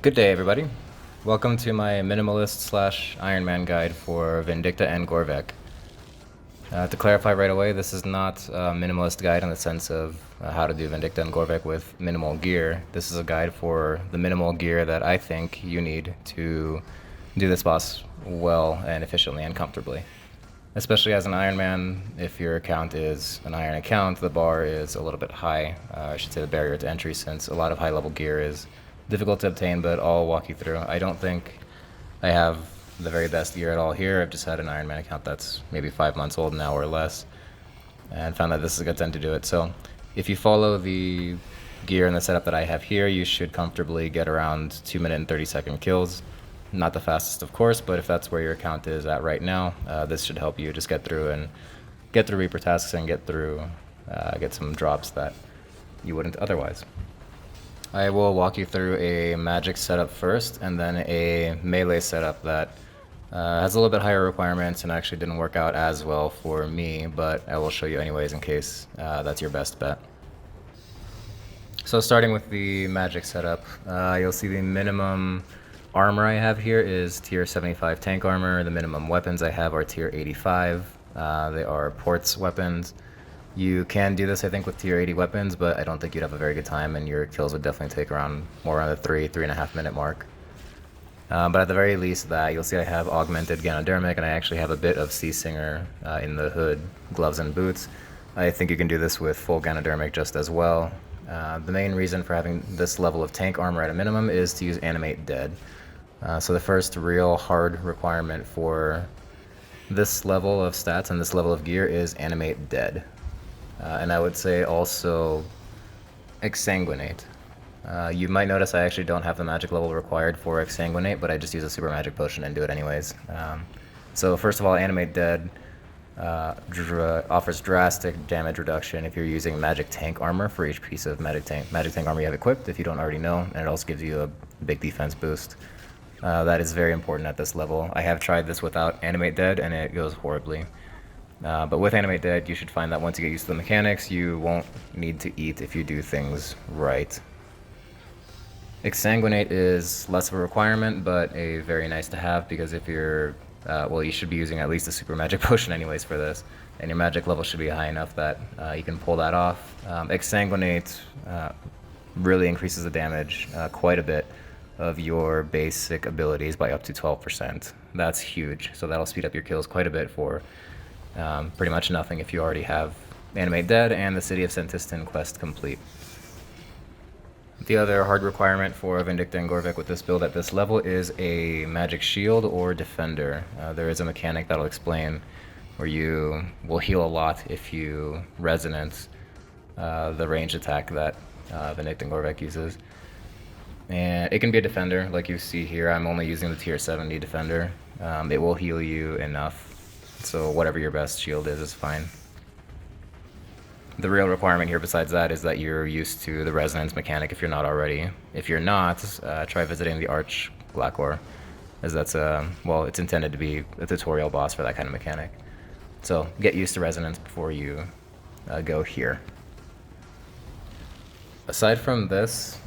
Good day, everybody. Welcome to my minimalist slash Ironman guide for Vindicta and Gorvek. To clarify right away, this is not a minimalist guide in the sense of how to do Vindicta and Gorvek with minimal gear. This is a guide for the minimal gear that I think you need to do this boss well and efficiently and comfortably. Especially as an Ironman, if your account is an Iron account, the bar is a little bit high. I should say the barrier to entry, since a lot of high-level gear is difficult to obtain, but I'll walk you through. I don't think I have the very best gear at all here. I've just had an Ironman account that's maybe 5 months old now or less, and found that this is a good time to do it. So if you follow the gear and the setup that I have here, you should comfortably get around 2 minute and 30-second kills. Not the fastest, of course, but if that's where your account is at right now, this should help you just get through Reaper tasks and get some drops that you wouldn't otherwise. I will walk you through a magic setup first, and then a melee setup that has a little bit higher requirements and actually didn't work out as well for me, but I will show you anyways in case that's your best bet. So starting with the magic setup, you'll see the minimum armor I have here is tier 75 tank armor. The minimum weapons I have are tier 85. They are ports weapons. You can do this, I think, with tier 80 weapons, but I don't think you'd have a very good time, and your kills would definitely take more around the 3.5 minute mark. But at the very least, you'll see I have augmented Ganodermic, and I actually have a bit of Sea Singer in the hood, gloves, and boots. I think you can do this with full Ganodermic just as well. The main reason for having this level of tank armor at a minimum is to use Animate Dead. So the first real hard requirement for this level of stats and this level of gear is Animate Dead. And I would say also Exsanguinate. You might notice I actually don't have the magic level required for Exsanguinate, but I just use a super magic potion and do it anyways. So first of all, Animate Dead offers drastic damage reduction if you're using magic tank armor for each piece of magic tank armor you have equipped, if you don't already know, and it also gives you a big defense boost. That is very important at this level. I have tried this without Animate Dead, and it goes horribly. But with Animate Dead, you should find that once you get used to the mechanics, you won't need to eat if you do things right. Exsanguinate is less of a requirement, but a very nice to have, because if you're, you should be using at least a super magic potion anyways for this, and your magic level should be high enough that you can pull that off. Exsanguinate really increases the damage quite a bit of your basic abilities by up to 12%. That's huge, so that'll speed up your kills quite a bit for pretty much nothing if you already have Animate Dead and the City of Sentistan quest complete. The other hard requirement for Vindicta and Gorvek with this build at this level is a magic shield or defender. There is a mechanic that'll explain where you will heal a lot if you resonance the ranged attack that Vindicta and Gorvek uses. And it can be a defender, like you see here. I'm only using the tier 70 defender. It will heal you enough, so whatever your best shield is fine. The real requirement here besides that is that you're used to the resonance mechanic if you're not already. If you're not, try visiting the Arch Glacor, as that's it's intended to be a tutorial boss for that kind of mechanic. So get used to resonance before you go here. Aside from this,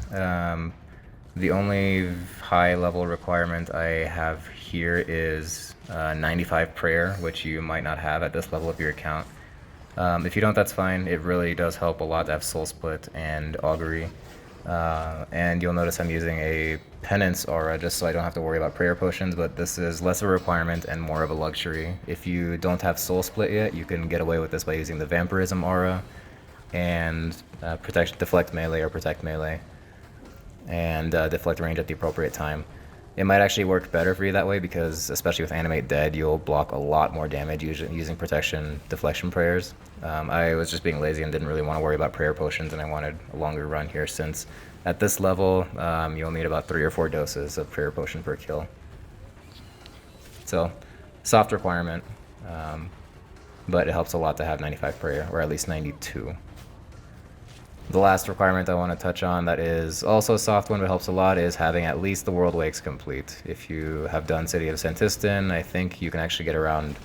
the only high level requirement I have here is 95 prayer, which you might not have at this level of your account. If you don't, that's fine. It really does help a lot to have Soul Split and Augury. And you'll notice I'm using a Penance aura just so I don't have to worry about prayer potions, but this is less of a requirement and more of a luxury. If you don't have Soul Split yet, you can get away with this by using the Vampyrism aura and deflect melee or protect melee, and deflect range at the appropriate time. It might actually work better for you that way, because especially with Animate Dead, you'll block a lot more damage using protection deflection prayers. I was just being lazy and didn't really want to worry about prayer potions, and I wanted a longer run here, since at this level you'll need about 3 or 4 doses of prayer potion per kill. So soft requirement, but it helps a lot to have 95 prayer, or at least 92. The last requirement I want to touch on that is also a soft one but helps a lot is having at least the World Wakes complete. If you have done City of Sentistan, I think you can actually get around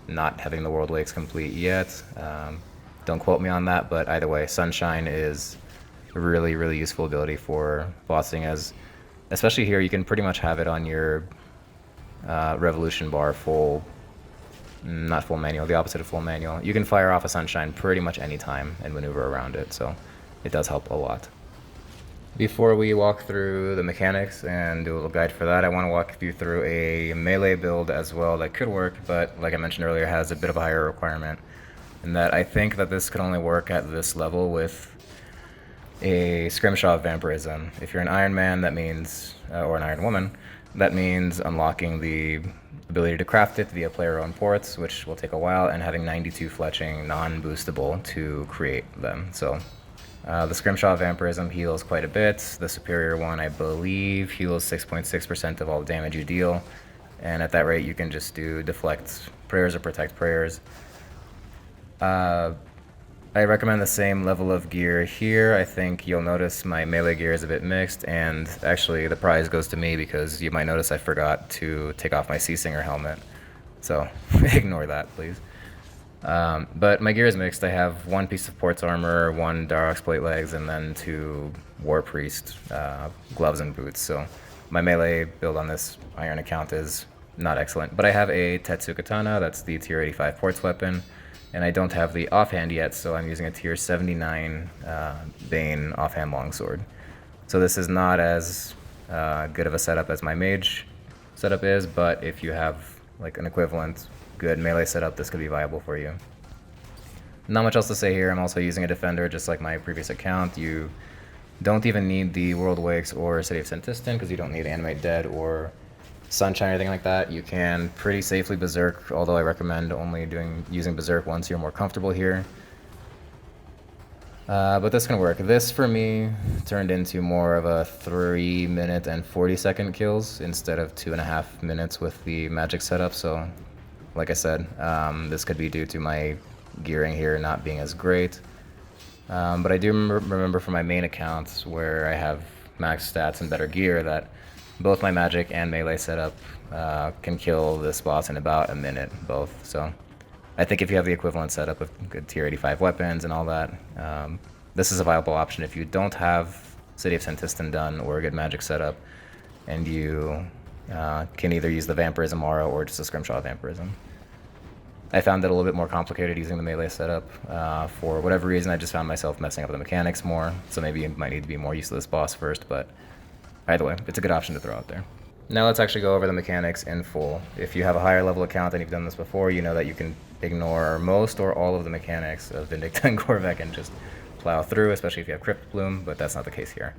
not having the World Wakes complete yet. Don't quote me on that, but either way, Sunshine is a really, really useful ability for bossing, as especially here, you can pretty much have it on your revolution bar full, not full manual, the opposite of full manual. You can fire off a sunshine pretty much any time and maneuver around it, so it does help a lot. Before we walk through the mechanics and do a little guide for that, I want to walk you through a melee build as well that could work, but like I mentioned earlier, has a bit of a higher requirement. And that I think that this could only work at this level with a Scrimshaw Vampirism. If you're an Ironman, that means, or an Iron Woman, that means unlocking the ability to craft it via player-owned ports, which will take a while, and having 92 fletching non-boostable to create them. So the Scrimshaw Vampirism heals quite a bit. The superior one, I believe, heals 6.6% of all damage you deal. And at that rate, you can just do deflect prayers or protect prayers. I recommend the same level of gear here. I think you'll notice my melee gear is a bit mixed, and actually the prize goes to me because you might notice I forgot to take off my Sea Singer helmet. So ignore that, please. But my gear is mixed. I have one piece of Port's armor, one Darrock's plate legs, and then two War Priest gloves and boots. So my melee build on this iron account is not excellent. But I have a Tetsu Katana, that's the tier 85 Port's weapon. And I don't have the offhand yet, so I'm using a tier 79 Bane offhand longsword. So this is not as good of a setup as my mage setup is, but if you have like an equivalent good melee setup, this could be viable for you. Not much else to say here. I'm also using a defender just like my previous account. You don't even need the World Wakes or City of Sentistan because you don't need Animate Dead or Sunshine or anything like that. You can pretty safely Berserk, although I recommend only using Berserk once you're more comfortable here. But this can work. This, for me, turned into more of a 3-minute and 40-second kills instead of 2.5 minutes with the magic setup. So, like I said, this could be due to my gearing here not being as great. But I do remember from my main accounts where I have max stats and better gear that both my magic and melee setup can kill this boss in about a minute, both. So I think if you have the equivalent setup with good tier 85 weapons and all that, this is a viable option if you don't have City of Sentistan done or a good magic setup, and you can either use the Vampirism aura or just a Scrimshaw Vampirism. I found it a little bit more complicated using the melee setup. For whatever reason, I just found myself messing up the mechanics more, so maybe you might need to be more used to this boss first, but either way, it's a good option to throw out there. Now let's actually go over the mechanics in full. If you have a higher level account and you've done this before, you know that you can ignore most or all of the mechanics of Vindicta and Gorvek and just plow through, especially if you have Crypt Bloom, but that's not the case here.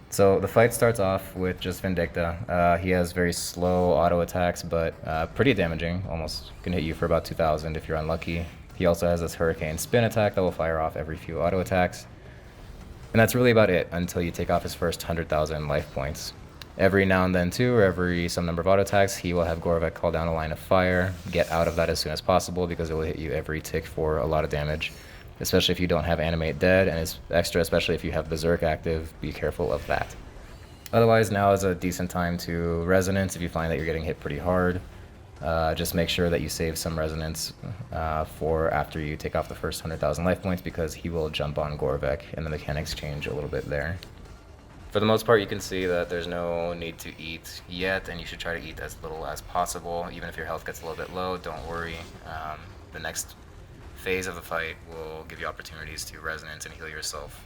So the fight starts off with just Vindicta. He has very slow auto attacks, but pretty damaging. Almost can hit you for about 2,000 if you're unlucky. He also has this Hurricane Spin attack that will fire off every few auto attacks. And that's really about it until you take off his first 100,000 life points. Every now and then too, or every some number of auto attacks, he will have Gorvek call down a line of fire. Get out of that as soon as possible because it will hit you every tick for a lot of damage. Especially if you don't have Animate Dead, and it's extra especially if you have Berserk active, be careful of that. Otherwise, now is a decent time to Resonance if you find that you're getting hit pretty hard. Just make sure that you save some Resonance for after you take off the first 100,000 life points because he will jump on Gorvek and the mechanics change a little bit there. For the most part, you can see that there's no need to eat yet, and you should try to eat as little as possible. Even if your health gets a little bit low, don't worry. The next phase of the fight will give you opportunities to Resonance and heal yourself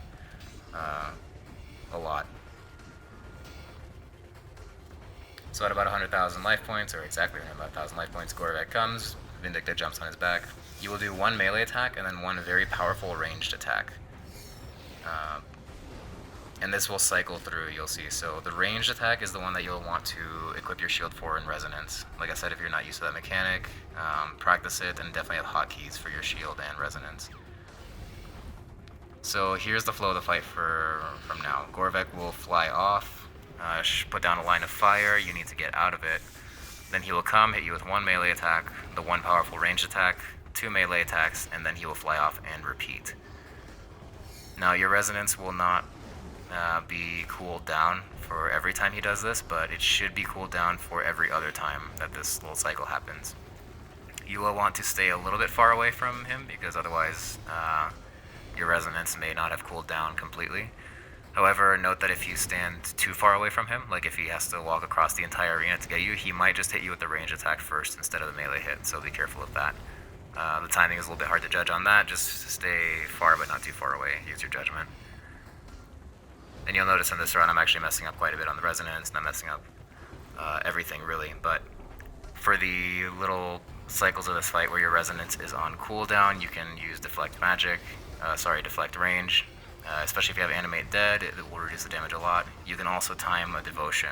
a lot. So at about 100,000 life points, or exactly 100,000 life points, Gorvek comes, Vindicta jumps on his back. You will do one melee attack and then one very powerful ranged attack. And this will cycle through, you'll see. So the ranged attack is the one that you'll want to equip your shield for in Resonance. Like I said, if you're not used to that mechanic, practice it and definitely have hotkeys for your shield and Resonance. So here's the flow of the fight from now. Gorvek will fly off, put down a line of fire, you need to get out of it. Then he will come, hit you with one melee attack, the one powerful ranged attack, two melee attacks, and then he will fly off and repeat. Now your Resonance will not be cooled down for every time he does this, but it should be cooled down for every other time that this little cycle happens. You will want to stay a little bit far away from him because otherwise your Resonance may not have cooled down completely. However, note that if you stand too far away from him, like if he has to walk across the entire arena to get you, he might just hit you with the range attack first instead of the melee hit, so be careful of that. The timing is a little bit hard to judge on that, just stay far but not too far away, use your judgment. And you'll notice in this run I'm actually messing up quite a bit on the resonance, and I'm messing up everything really, but for the little cycles of this fight where your resonance is on cooldown, you can use deflect magic, deflect range, especially if you have Animate dead, it will reduce the damage a lot. You can also time a devotion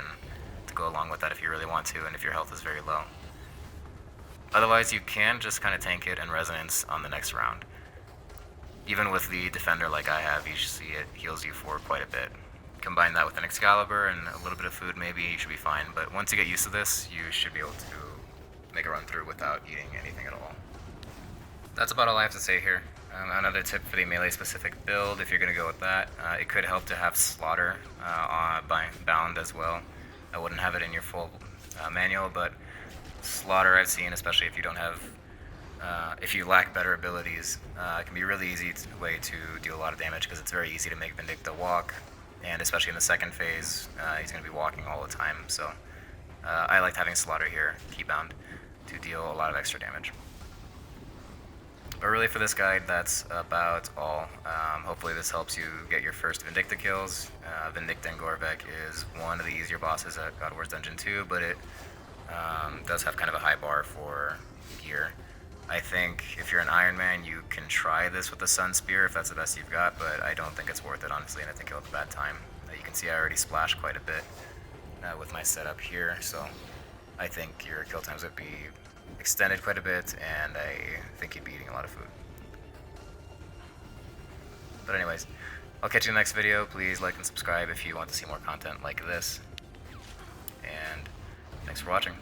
to go along with that if you really want to, and if your health is very low. Otherwise, you can just kind of tank it and resonance on the next round. Even with the defender like I have, you see it heals you for quite a bit. Combine that with an Excalibur and a little bit of food maybe, you should be fine, but once you get used to this, you should be able to make a run through without eating anything at all. That's about all I have to say here. Another tip for the melee specific build, if you're going to go with that, it could help to have Slaughter bound as well. I wouldn't have it in your full manual, but Slaughter I've seen, especially if you don't have, if you lack better abilities, it can be a really easy way to do a lot of damage because it's very easy to make Vindicta walk, and especially in the second phase, he's going to be walking all the time, so I liked having Slaughter here, keybound, to deal a lot of extra damage. But really for this guide, that's about all. Hopefully this helps you get your first Vindicta kills. Vindicta Gorvek is one of the easier bosses at God of War's Dungeon 2, but it does have kind of a high bar for gear. I think if you're an Ironman, you can try this with the Sun Spear if that's the best you've got, but I don't think it's worth it, honestly, and I think you'll have a bad time. You can see I already splashed quite a bit with my setup here, so I think your kill times would be extended quite a bit, and I think you'd be eating a lot of food. But anyways, I'll catch you in the next video. Please like and subscribe if you want to see more content like this. And thanks for watching.